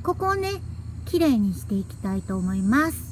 ここをね、きれいにしていきたいと思います。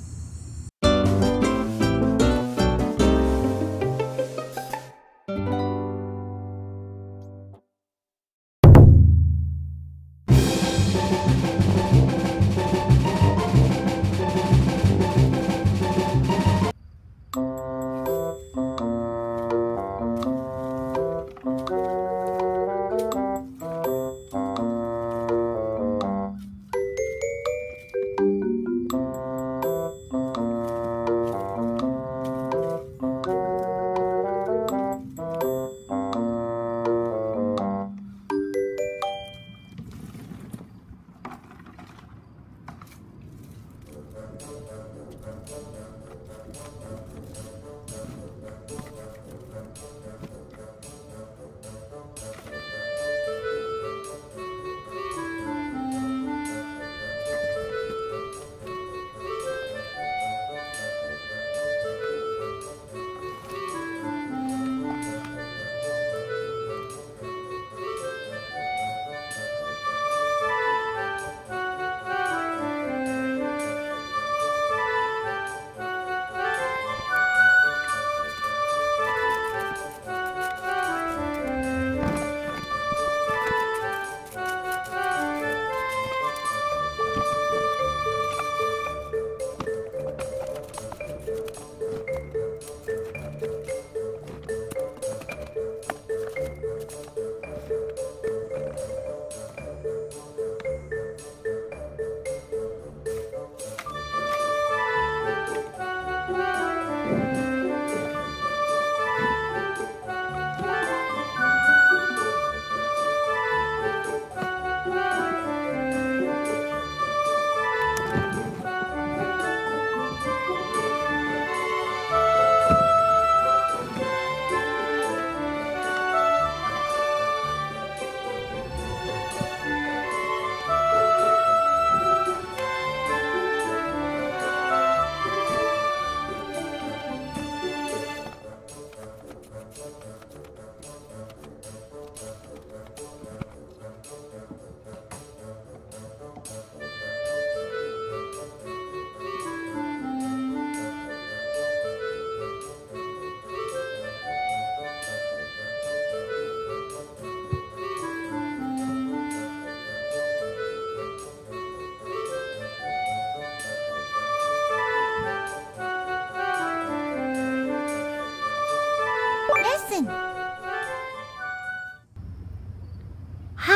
は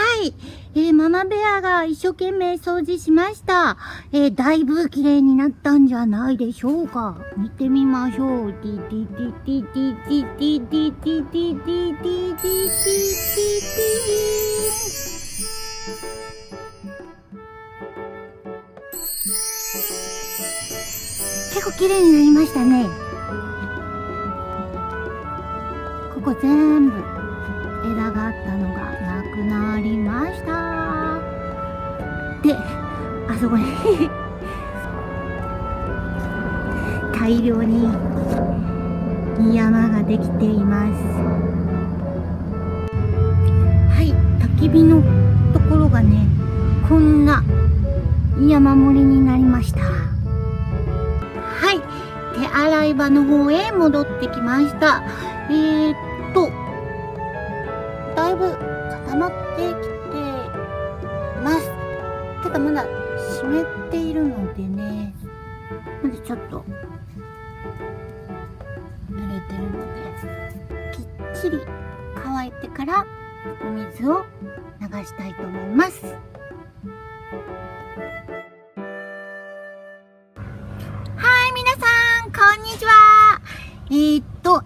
い、ママベアが一生懸命掃除しました。だいぶ綺麗になったんじゃないでしょうか。見てみましょう。結構綺麗になりましたね。ここ全部枝があったのがなくなりました。で、あそこに大量に山ができています。はい、焚き火のところがね、こんな山盛りになりました。はい、手洗い場の方へ戻ってきました。だいぶ固まってきてます。ただまだ湿っているのでね、まだちょっと濡れてるので、きっちり乾いてからお水を流したいと思います。はい、皆さん、こんにちは。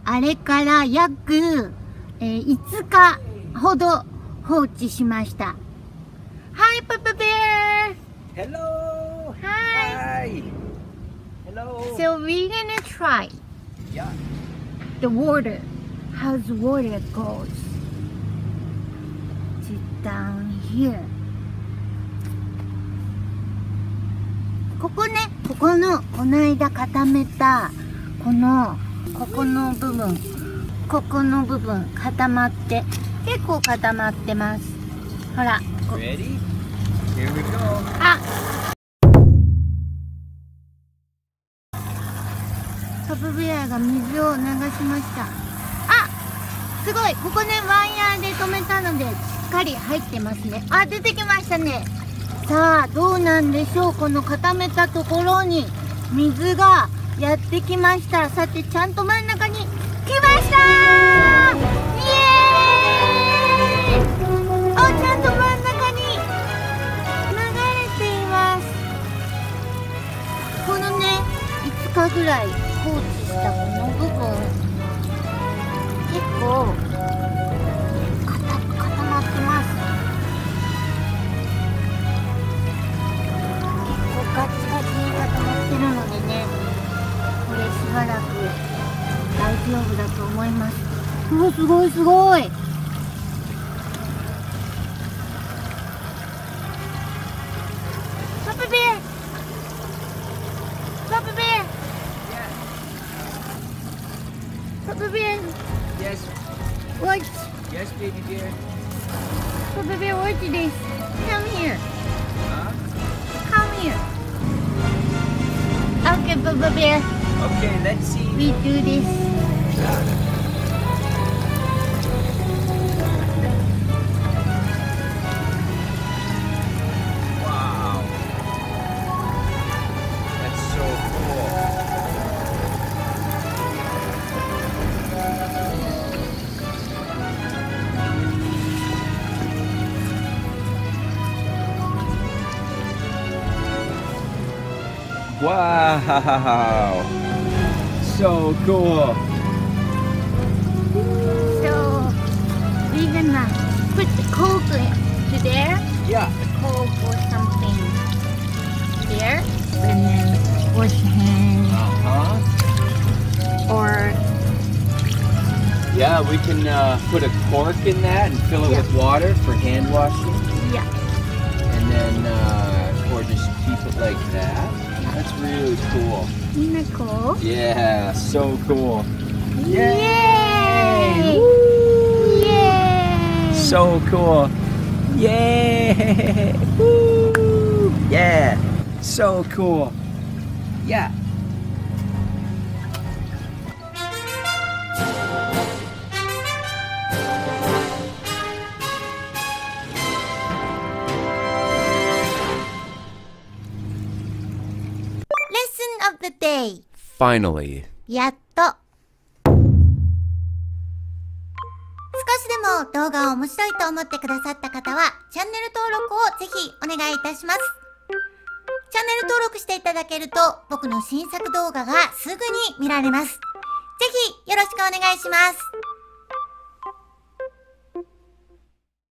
あれから約、5日ほど放置しました。Hi, Papa Bear! Hello! Hi! Hello! So we're gonna try Yeah. the water. How the water goes. Sit down here. ここね、ここのこの間固めたここの部分、ここの部分固まって結構固まってます。ほら。Ready? Here we go. あ、プベアが水を流しました。あ、すごい、ここね、ワイヤーで止めたのでしっかり入ってますね。あ、出てきましたね。さあ、どうなんでしょう。この固めたところに水がやってきました。さて、ちゃんと真ん中に来ましたー。イエーイ。あ、ちゃんと真ん中に流れています。このね、5日ぐらい放置したこの部分、結構固まってます。結構ガチガチに固まってるのでね、これしばらく大丈夫だと思います。うわ、すごいすごい。パパベア、パパベア、パパベア、Yes. watch. Yes, baby dear. Papa Bear, watch this. Come here. Huh? Come here. Okay, Papa Bear. Okay, let's see. We do this. Wow. That's so cool. Wow. So cool. So, we're gonna put the coal to there. Yeah. Coal or something there. And then wash hands. Uh-huh. Or, Yeah, we can put a cork in that and fill it Yeah. with water for hand washing. yeah. And then, or just keep it like that. That's really cool. Isn't that cool? Yeah, so cool. Yay! Woo! Yay! So cool. Yay! Woo! Yeah, so cool. Yeah. Lesson of the day. Finally. やっと。少しでも動画を面白いと思ってくださった方は、チャンネル登録をぜひお願いいたします。チャンネル登録していただけると、僕の新作動画がすぐに見られます。ぜひよろしくお願いします。